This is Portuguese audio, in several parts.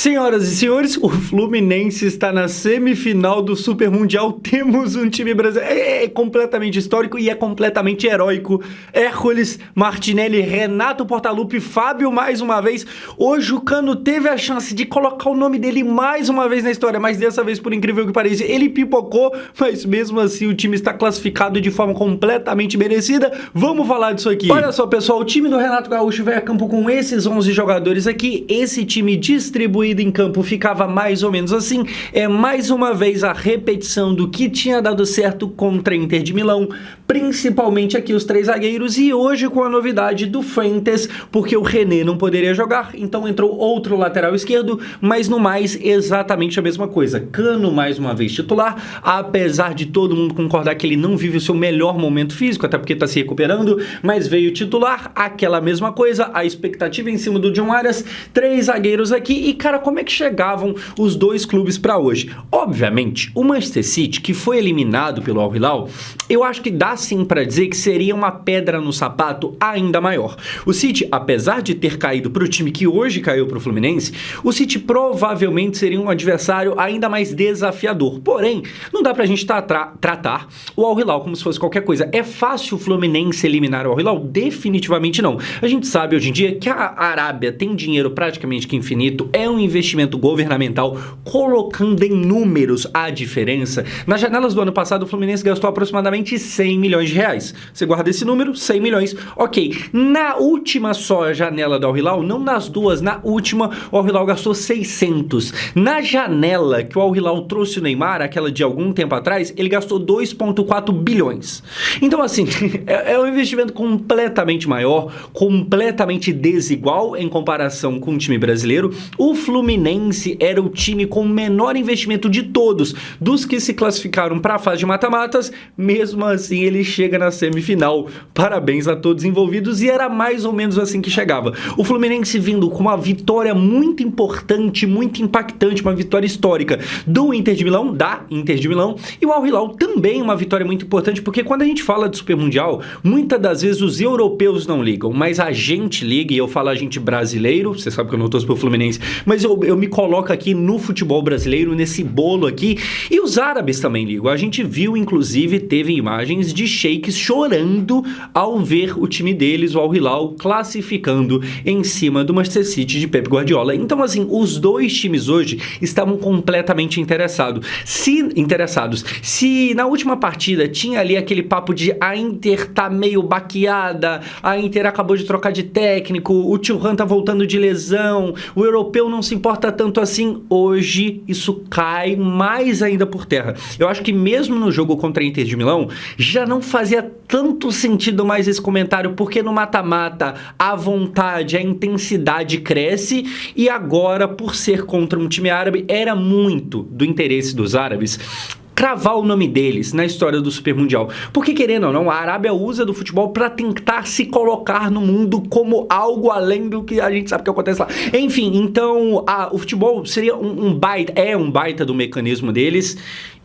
Senhoras e senhores, o Fluminense está na semifinal do Super Mundial. Temos um time brasileiro, é completamente histórico e é completamente heróico. Hércules, Martinelli, Renato Portaluppi, Fábio mais uma vez. Hoje o Cano teve a chance de colocar o nome dele mais uma vez na história, mas dessa vez, por incrível que pareça, ele pipocou, mas mesmo assim o time está classificado de forma completamente merecida. Vamos falar disso aqui. Olha só, pessoal, o time do Renato Gaúcho vai a campo com esses 11 jogadores aqui. Esse time distribuído em campo ficava mais ou menos assim. É mais uma vez a repetição do que tinha dado certo contra a Inter de Milão, principalmente aqui os três zagueiros, e hoje com a novidade do Fuentes, porque o René não poderia jogar, então entrou outro lateral esquerdo, mas no mais exatamente a mesma coisa. Cano mais uma vez titular, apesar de todo mundo concordar que ele não vive o seu melhor momento físico, até porque está se recuperando, mas veio titular, aquela mesma coisa, a expectativa em cima do John Arias, três zagueiros aqui. E cara, como é que chegavam os dois clubes para hoje? Obviamente, o Manchester City, que foi eliminado pelo Al Hilal, eu acho que dá sim para dizer que seria uma pedra no sapato ainda maior. O City, apesar de ter caído para o time que hoje caiu para o Fluminense, o City provavelmente seria um adversário ainda mais desafiador. Porém, não dá pra gente tratar o Al Hilal como se fosse qualquer coisa. É fácil o Fluminense eliminar o Al Hilal? Definitivamente não. A gente sabe hoje em dia que a Arábia tem dinheiro praticamente que infinito, é um investimento governamental, colocando em números a diferença. Nas janelas do ano passado, o Fluminense gastou aproximadamente 100 milhões de reais. Você guarda esse número, 100 milhões. Ok, na última só janela do Al Hilal, não nas duas, na última, o Al Hilal gastou 600. Na janela que o Al Hilal trouxe o Neymar, aquela de algum tempo atrás, ele gastou 2,4 bilhões. Então, assim, é um investimento completamente maior, completamente desigual em comparação com o time brasileiro. O Fluminense era o time com o menor investimento de todos, dos que se classificaram para a fase de mata-matas. Mesmo assim, ele chega na semifinal. Parabéns a todos envolvidos, e era mais ou menos assim que chegava. O Fluminense vindo com uma vitória muito importante, muito impactante, uma vitória histórica do Inter de Milão, e o Al Hilal também uma vitória muito importante, porque quando a gente fala de Super Mundial, muitas das vezes os europeus não ligam, mas a gente liga, e eu falo a gente brasileiro, você sabe que eu não torço pro Fluminense, mas eu me coloco aqui no futebol brasileiro, nesse bolo aqui, e os árabes também ligam. A gente viu, inclusive, teve imagens de sheiks chorando ao ver o time deles, o Al Hilal, classificando em cima do Manchester City de Pep Guardiola. Então, assim, os dois times hoje estavam completamente interessados. Se na última partida tinha ali aquele papo de a Inter tá meio baqueada, a Inter acabou de trocar de técnico, o Thuram tá voltando de lesão, o europeu não se importa tanto assim, hoje isso cai mais ainda por terra. Eu acho que mesmo no jogo contra a Inter de Milão, já não fazia tanto sentido mais esse comentário, porque no mata-mata a vontade, a intensidade cresce, e agora, por ser contra um time árabe, era muito do interesse dos árabes cravar o nome deles na história do Super Mundial. Porque, querendo ou não, a Arábia usa do futebol para tentar se colocar no mundo como algo além do que a gente sabe que acontece lá. Enfim, então, o futebol seria um baita do mecanismo deles,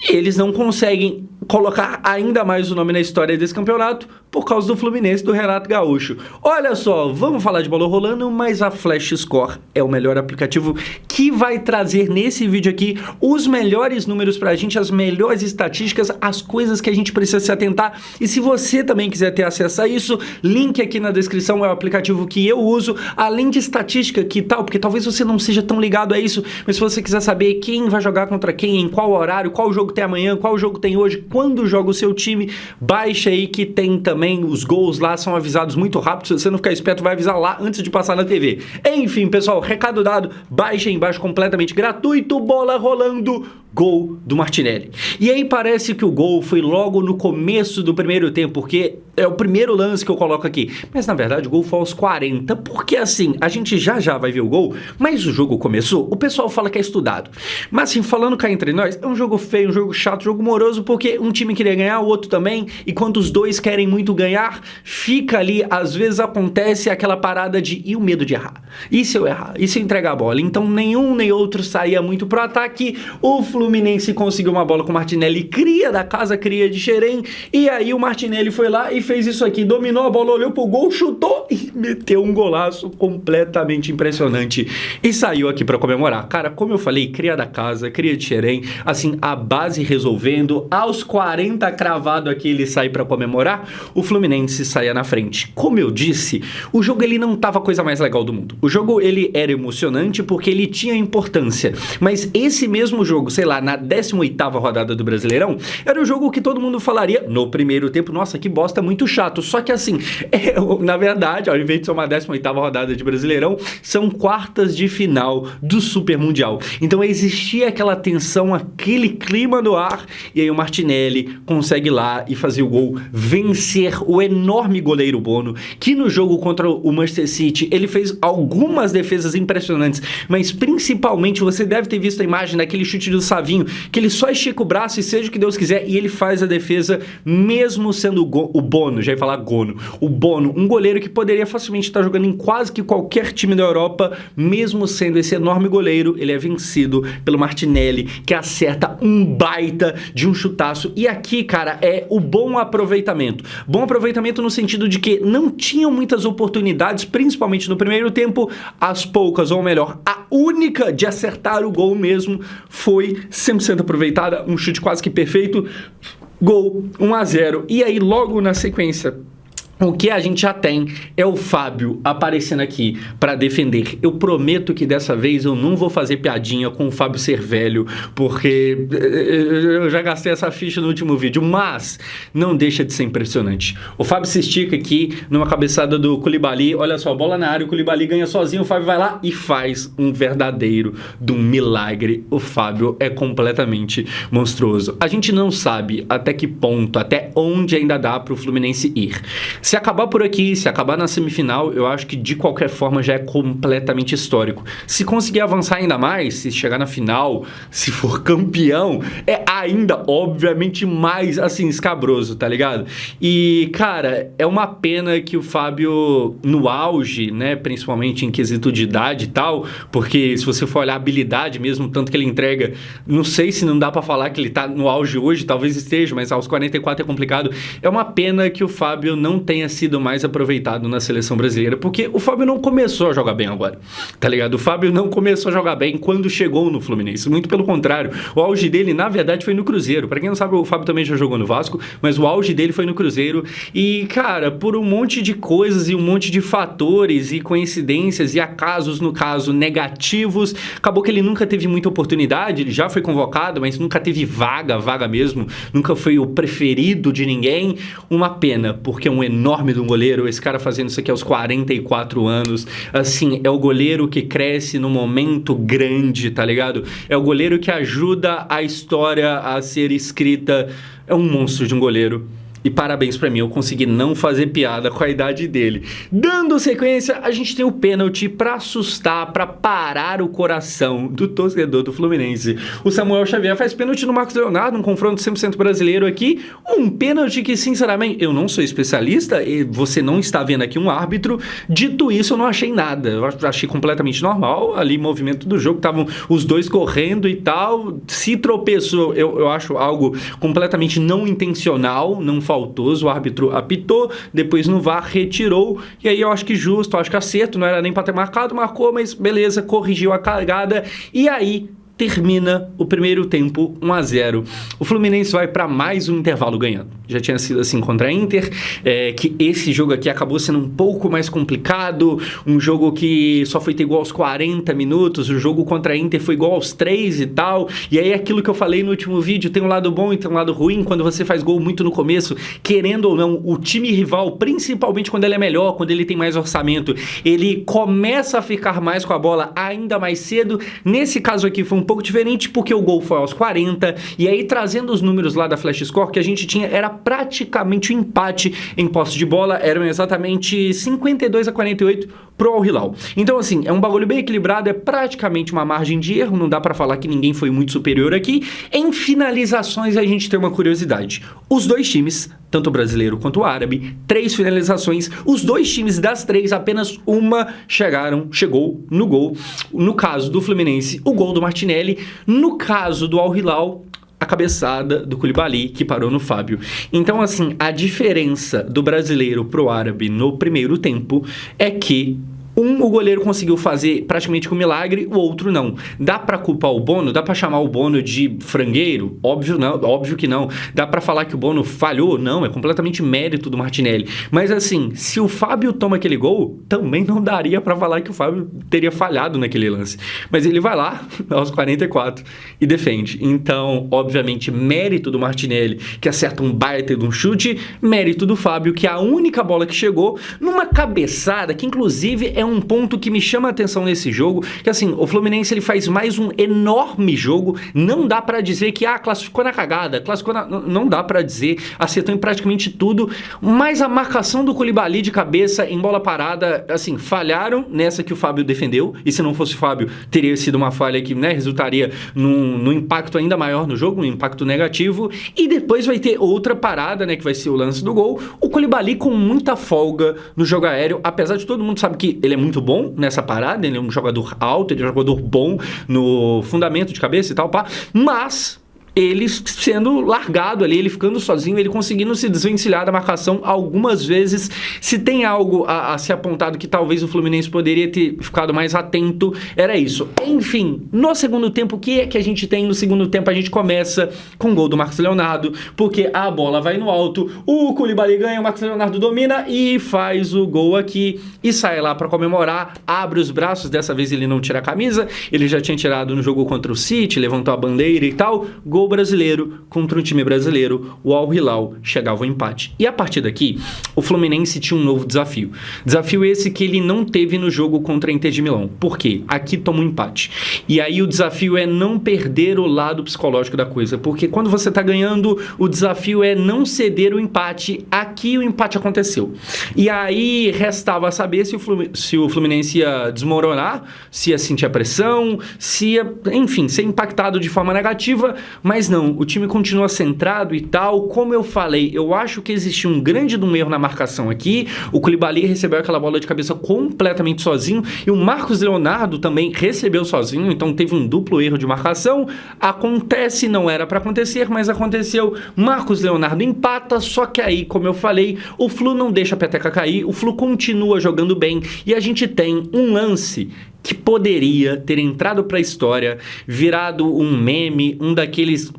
e eles não conseguem colocar ainda mais o nome na história desse campeonato por causa do Fluminense, do Renato Gaúcho. Olha só, vamos falar de bola rolando, mas a Flash Score é o melhor aplicativo que vai trazer nesse vídeo aqui os melhores números pra gente, as melhores estatísticas, as coisas que a gente precisa se atentar. E se você também quiser ter acesso a isso, link aqui na descrição, é o aplicativo que eu uso, além de estatística, que tal, porque talvez você não seja tão ligado a isso, mas se você quiser saber quem vai jogar contra quem, em qual horário, qual jogo tem amanhã, qual jogo tem hoje, quando joga o seu time, baixa aí, que tem também os gols lá, são avisados muito rápido. Se você não ficar esperto, vai avisar lá antes de passar na TV. Enfim, pessoal, recado dado, baixa aí embaixo, completamente gratuito, bola rolando, gol do Martinelli. E aí parece que o gol foi logo no começo do primeiro tempo, porque é o primeiro lance que eu coloco aqui, mas na verdade o gol foi aos 40, porque assim, a gente já vai ver o gol, mas o jogo começou, o pessoal fala que é estudado, mas assim, falando cá entre nós, é um jogo feio, um jogo chato, um jogo moroso, porque um time queria ganhar, o outro também, e quando os dois querem muito ganhar, fica ali, às vezes acontece aquela parada de, e o medo de errar? E se eu errar? E se eu entregar a bola? Então nenhum nem outro saía muito pro ataque, o Fluminense conseguiu uma bola com o Martinelli, cria da casa, cria de Xerém, e aí o Martinelli foi lá e fez isso aqui, dominou a bola, olhou pro gol, chutou, e meteu um golaço completamente impressionante e saiu aqui pra comemorar. Cara, como eu falei, cria da casa, cria de Xerém, assim, a base resolvendo, aos 40 cravado aqui ele sai pra comemorar, o Fluminense saia na frente. Como eu disse, o jogo ele não tava a coisa mais legal do mundo. O jogo ele era emocionante porque ele tinha importância, mas esse mesmo jogo, sei lá, na 18ª rodada do Brasileirão, era o jogo que todo mundo falaria no primeiro tempo, nossa, que bosta, muito chato. Só que assim, na verdade, ao invés de ser uma 18ª rodada de Brasileirão, são quartas de final do Super Mundial. Então existia aquela tensão, aquele clima no ar, e aí o Martinelli consegue ir lá e fazer o gol, vencer o enorme goleiro Bono, que no jogo contra o Manchester City, ele fez algumas defesas impressionantes, mas principalmente você deve ter visto a imagem daquele chute do Savinho, que ele só estica o braço e seja o que Deus quiser, e ele faz a defesa mesmo sendo o Bono, já ia falar Gono, o Bono, um goleiro que poderia facilmente estar jogando em quase que qualquer time da Europa, mesmo sendo esse enorme goleiro, ele é vencido pelo Martinelli, que acerta um baita de um chutaço. E aqui, cara, é o bom aproveitamento. Bom aproveitamento no sentido de que não tinham muitas oportunidades, principalmente no primeiro tempo, as poucas, ou melhor, a única de acertar o gol mesmo foi 100% aproveitada, um chute quase que perfeito, gol, 1-0. E aí, logo na sequência, o que a gente já tem é o Fábio aparecendo aqui para defender. Eu prometo que dessa vez eu não vou fazer piadinha com o Fábio ser velho, porque eu já gastei essa ficha no último vídeo, mas não deixa de ser impressionante. O Fábio se estica aqui numa cabeçada do Koulibaly, olha só, bola na área, o Koulibaly ganha sozinho, o Fábio vai lá e faz um verdadeiro de um milagre. O Fábio é completamente monstruoso. A gente não sabe até que ponto, até onde ainda dá para o Fluminense ir. Se acabar por aqui, se acabar na semifinal, eu acho que de qualquer forma já é completamente histórico. Se conseguir avançar ainda mais, se chegar na final, se for campeão, é ainda, obviamente, mais, assim, escabroso, tá ligado? E, cara, é uma pena que o Fábio, no auge, né, principalmente em quesito de idade e tal, porque se você for olhar a habilidade mesmo, tanto que ele entrega, não sei se não dá pra falar que ele tá no auge hoje, talvez esteja, mas aos 44 é complicado. É uma pena que o Fábio não tenha sido mais aproveitado na seleção brasileira, porque o Fábio não começou a jogar bem agora, tá ligado? O Fábio não começou a jogar bem quando chegou no Fluminense, muito pelo contrário. O auge dele, na verdade, foi no Cruzeiro. Pra quem não sabe, o Fábio também já jogou no Vasco, mas o auge dele foi no Cruzeiro e, cara, por um monte de coisas e um monte de fatores e coincidências e acasos, no caso, negativos, acabou que ele nunca teve muita oportunidade, ele já foi convocado, mas nunca teve vaga mesmo, nunca foi o preferido de ninguém. Uma pena, porque é um enorme de um goleiro, esse cara fazendo isso aqui aos 44 anos, assim, é o goleiro que cresce no momento grande, tá ligado? É o goleiro que ajuda a história a ser escrita, é um monstro de um goleiro. E parabéns pra mim, eu consegui não fazer piada com a idade dele. Dando sequência, a gente tem o pênalti pra assustar, pra parar o coração do torcedor do Fluminense. O Samuel Xavier faz pênalti no Marcos Leonardo, um confronto 100% brasileiro aqui. Um pênalti que, sinceramente, eu não sou especialista, e você não está vendo aqui um árbitro. Dito isso, eu não achei nada. Eu achei completamente normal. Ali, movimento do jogo, estavam os dois correndo e tal. Se tropeçou, eu acho algo completamente não intencional, não faltoso, o árbitro apitou, depois no VAR retirou, e aí eu acho que justo, eu acho que acerto, não era nem para ter marcado, marcou, mas beleza, corrigiu a cagada, e aí termina o primeiro tempo 1-0. O Fluminense vai para mais um intervalo ganhando. Já tinha sido assim contra a Inter, que esse jogo aqui acabou sendo um pouco mais complicado, um jogo que só foi ter igual aos 40 minutos, o jogo contra a Inter foi igual aos 3 e tal, e aí aquilo que eu falei no último vídeo, tem um lado bom e tem um lado ruim, quando você faz gol muito no começo, querendo ou não, o time rival, principalmente quando ele é melhor, quando ele tem mais orçamento, ele começa a ficar mais com a bola ainda mais cedo. Nesse caso aqui foi um pouco diferente, porque o gol foi aos 40, e aí trazendo os números lá da Flash Score, que a gente tinha, era praticamente um empate em posse de bola, eram exatamente 52-48 pro Al Hilal. Então assim, é um bagulho bem equilibrado, é praticamente uma margem de erro, não dá pra falar que ninguém foi muito superior aqui. Em finalizações a gente tem uma curiosidade, os dois times, tanto o brasileiro quanto o árabe, 3 finalizações, os dois times das 3, apenas uma chegou no gol. No caso do Fluminense, o gol do Martinelli. No caso do Al Hilal, a cabeçada do Koulibaly, que parou no Fábio. Então, assim, a diferença do brasileiro pro árabe no primeiro tempo é que o goleiro conseguiu fazer praticamente com milagre, o outro não. Dá pra culpar o Bono? Dá pra chamar o Bono de frangueiro? Óbvio não, óbvio que não. Dá pra falar que o Bono falhou? Não, é completamente mérito do Martinelli. Mas assim, se o Fábio toma aquele gol, também não daria pra falar que o Fábio teria falhado naquele lance. Mas ele vai lá, aos 44, e defende. Então, obviamente, mérito do Martinelli, que acerta um baita de um chute, mérito do Fábio, que é a única bola que chegou numa cabeçada, que inclusive é um ponto que me chama a atenção nesse jogo, que assim, o Fluminense ele faz mais um enorme jogo, não dá pra dizer que classificou na cagada, não dá pra dizer, acertou em praticamente tudo, mas a marcação do Koulibaly de cabeça em bola parada, assim, falharam nessa que o Fábio defendeu, e se não fosse o Fábio, teria sido uma falha que, né, resultaria num impacto ainda maior no jogo, um impacto negativo, e depois vai ter outra parada, né, que vai ser o lance do gol, o Koulibaly com muita folga no jogo aéreo, apesar de todo mundo saber que ele é muito bom nessa parada, ele é um jogador alto, ele é um jogador bom no fundamento de cabeça e tal, pá, mas ele sendo largado ali, ele ficando sozinho, ele conseguindo se desvencilhar da marcação algumas vezes. Se tem algo a ser apontado que talvez o Fluminense poderia ter ficado mais atento, era isso. Enfim, no segundo tempo, o que é que a gente tem? No segundo tempo a gente começa com o gol do Marcos Leonardo, porque a bola vai no alto, o Koulibaly ganha, o Marcos Leonardo domina e faz o gol aqui e sai lá para comemorar, abre os braços, dessa vez ele não tira a camisa, ele já tinha tirado no jogo contra o City, levantou a bandeira e tal, gol brasileiro contra um time brasileiro, o Al Hilal chegava ao empate. E a partir daqui, o Fluminense tinha um novo desafio. Desafio esse que ele não teve no jogo contra a Inter de Milão. Por quê? Aqui toma um empate. E aí o desafio é não perder o lado psicológico da coisa, porque quando você tá ganhando, o desafio é não ceder o empate. Aqui o empate aconteceu. E aí restava saber se o Fluminense ia desmoronar, se ia sentir a pressão, se ia, enfim, ser impactado de forma negativa, mas não, o time continua centrado e tal. Como eu falei, eu acho que existiu um grande erro na marcação aqui. O Koulibaly recebeu aquela bola de cabeça completamente sozinho e o Marcos Leonardo também recebeu sozinho, então teve um duplo erro de marcação. Acontece, não era para acontecer, mas aconteceu. Marcos Leonardo empata, só que aí, como eu falei, o Flu não deixa a peteca cair, o Flu continua jogando bem e a gente tem um lance que poderia ter entrado para a história, virado um meme, um daqueles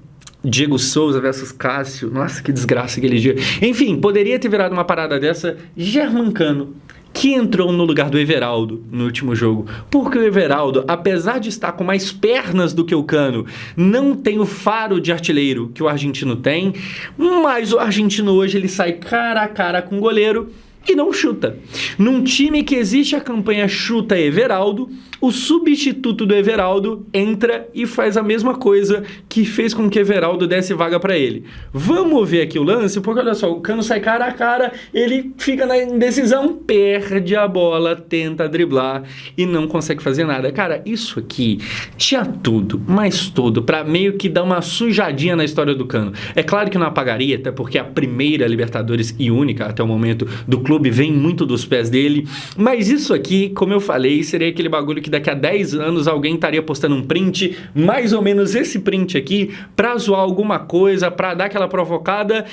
Diego Souza versus Cássio, nossa, que desgraça aquele dia. Enfim, poderia ter virado uma parada dessa, Germancano, que entrou no lugar do Everaldo no último jogo, porque o Everaldo, apesar de estar com mais pernas do que o Cano, não tem o faro de artilheiro que o argentino tem, mas o argentino hoje ele sai cara a cara com o goleiro e não chuta. Num time que existe a campanha Chuta Everaldo, o substituto do Everaldo entra e faz a mesma coisa que fez com que Everaldo desse vaga para ele. Vamos ver aqui o lance, porque olha só, o Cano sai cara a cara, ele fica na indecisão, perde a bola, tenta driblar e não consegue fazer nada. Cara, isso aqui tinha tudo, mas tudo, para meio que dar uma sujadinha na história do Cano. É claro que não apagaria, até porque a primeira Libertadores e única até o momento do clube vem muito dos pés dele, mas isso aqui, como eu falei, seria aquele bagulho que daqui a 10 anos alguém estaria postando um print, mais ou menos esse print aqui, pra zoar alguma coisa, pra dar aquela provocada,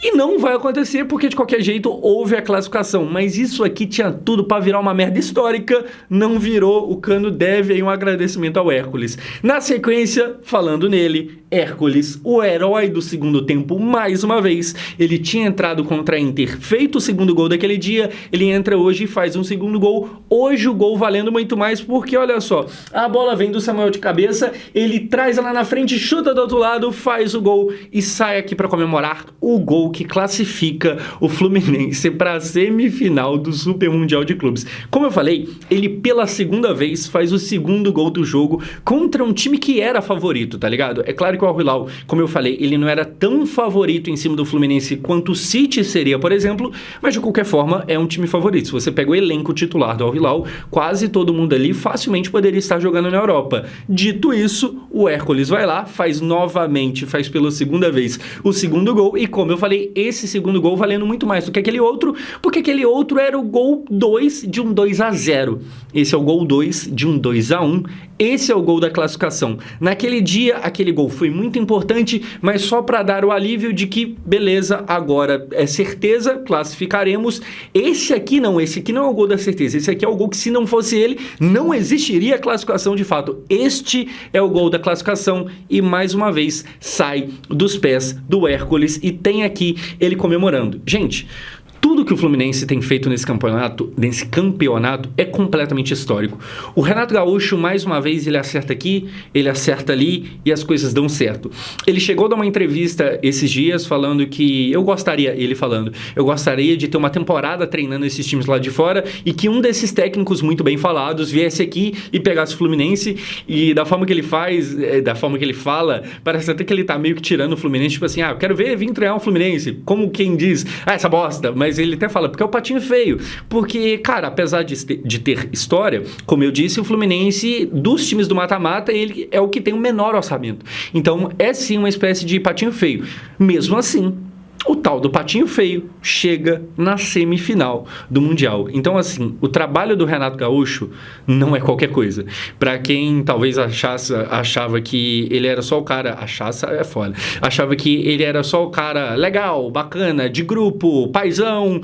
e não vai acontecer porque de qualquer jeito houve a classificação, mas isso aqui tinha tudo pra virar uma merda histórica, não virou. O Cano deve aí um agradecimento ao Hércules. Na sequência, falando nele, Hércules, o herói do segundo tempo, mais uma vez, ele tinha entrado contra a Inter, feito o segundo gol daquele dia, ele entra hoje e faz um segundo gol, hoje o gol valendo muito mais, porque olha só, a bola vem do Samuel de cabeça, ele traz ela na frente, chuta do outro lado, faz o gol e sai aqui para comemorar o gol que classifica o Fluminense para a semifinal do Super Mundial de Clubes. Como eu falei, ele pela segunda vez faz o segundo gol do jogo contra um time que era favorito, tá ligado? É claro que o Al Hilal, como eu falei, ele não era tão favorito em cima do Fluminense quanto o City seria, por exemplo, mas de qualquer forma é um time favorito. Se você pega o elenco titular do Al Hilal, quase todo mundo ali facilmente poderia estar jogando na Europa. Dito isso, o Hércules vai lá, faz novamente, faz pela segunda vez o segundo gol, e como eu falei, esse segundo gol valendo muito mais do que aquele outro, porque aquele outro era o gol 2 de um 2-0. Esse é o gol 2 de um 2-1. Esse é o gol da classificação. Naquele dia, aquele gol foi muito importante, mas só para dar o alívio de que, beleza, agora é certeza, classificaremos. Esse aqui não é o gol da certeza. Esse aqui é o gol que, se não fosse ele, não existiria classificação de fato. Este é o gol da classificação e, mais uma vez, sai dos pés do Hércules e tem aqui ele comemorando. Gente, tudo que o Fluminense tem feito nesse campeonato é completamente histórico. O Renato Gaúcho, mais uma vez, ele acerta aqui, ele acerta ali e as coisas dão certo. Ele chegou a dar uma entrevista esses dias falando que eu gostaria de ter uma temporada treinando esses times lá de fora e que um desses técnicos muito bem falados viesse aqui e pegasse o Fluminense, e da forma que ele faz, da forma que ele fala, parece até que ele tá meio que tirando o Fluminense, tipo assim, eu quero vir treinar o Fluminense, como quem diz, essa bosta, mas ele até fala, porque é o patinho feio. Porque, cara, apesar de ter história, como eu disse, o Fluminense, dos times do mata-mata, ele é o que tem o menor orçamento. Então, é sim uma espécie de patinho feio. Mesmo assim, o tal do patinho feio chega na semifinal do Mundial. Então, assim, o trabalho do Renato Gaúcho não é qualquer coisa. Para quem talvez achava que ele era só o cara... Achava que ele era só o cara legal, bacana, de grupo, paizão...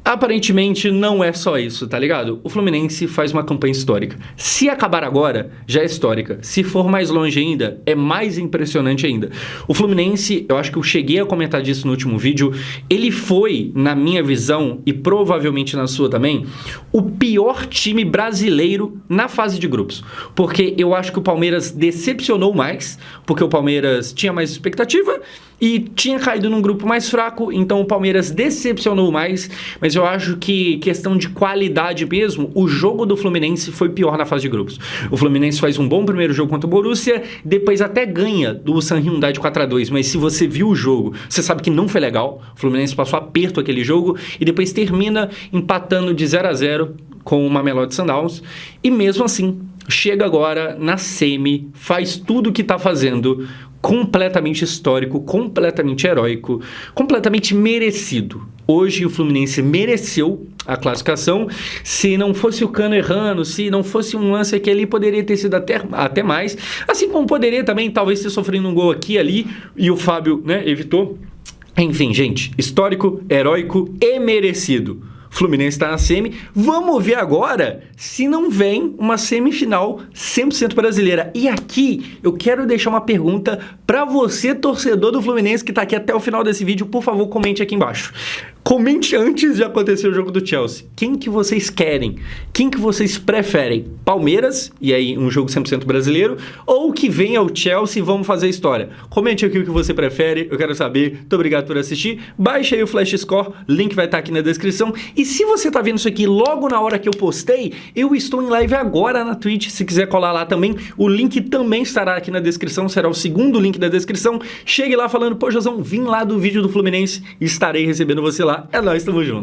Aparentemente não é só isso, tá ligado? O Fluminense faz uma campanha histórica. Se acabar agora, já é histórica. Se for mais longe ainda, é mais impressionante ainda. O Fluminense, eu acho que eu cheguei a comentar disso no último vídeo, ele foi, na minha visão, e provavelmente na sua também, o pior time brasileiro na fase de grupos. Porque eu acho que o Palmeiras decepcionou mais, porque o Palmeiras tinha mais expectativa e tinha caído num grupo mais fraco, então o Palmeiras decepcionou mais, mas eu acho que questão de qualidade mesmo, o jogo do Fluminense foi pior na fase de grupos. O Fluminense faz um bom primeiro jogo contra o Borussia, depois até ganha do San Hyundai de 4-2, mas se você viu o jogo, você sabe que não foi legal. O Fluminense passou aperto aquele jogo e depois termina empatando de 0-0 com o Mamelodi Sundowns, e mesmo assim chega agora na semi, faz tudo o que está fazendo, completamente histórico, completamente heróico, completamente merecido. Hoje o Fluminense mereceu a classificação. Se não fosse o Cano errando, se não fosse um lance aqui ali, poderia ter sido até mais. Assim como poderia também, talvez, ter sofrido um gol aqui e ali, e o Fábio, evitou. Enfim, gente, histórico, heróico e merecido. Fluminense está na semi. Vamos ver agora se não vem uma semifinal 100% brasileira. E aqui eu quero deixar uma pergunta para você, torcedor do Fluminense, que está aqui até o final desse vídeo. Por favor, comente aqui embaixo. Comente antes de acontecer o jogo do Chelsea. Quem que vocês querem? Quem que vocês preferem? Palmeiras, e aí um jogo 100% brasileiro, ou que venha o Chelsea e vamos fazer história? Comente aqui o que você prefere, eu quero saber. Muito obrigado por assistir. Baixe aí o Flash Score, link vai estar aqui na descrição. E se você está vendo isso aqui logo na hora que eu postei, eu estou em live agora na Twitch. Se quiser colar lá também, o link também estará aqui na descrição, será o segundo link da descrição. Chegue lá falando, pô, Josão, vim lá do vídeo do Fluminense e estarei recebendo você lá. É nóis, tamo junto.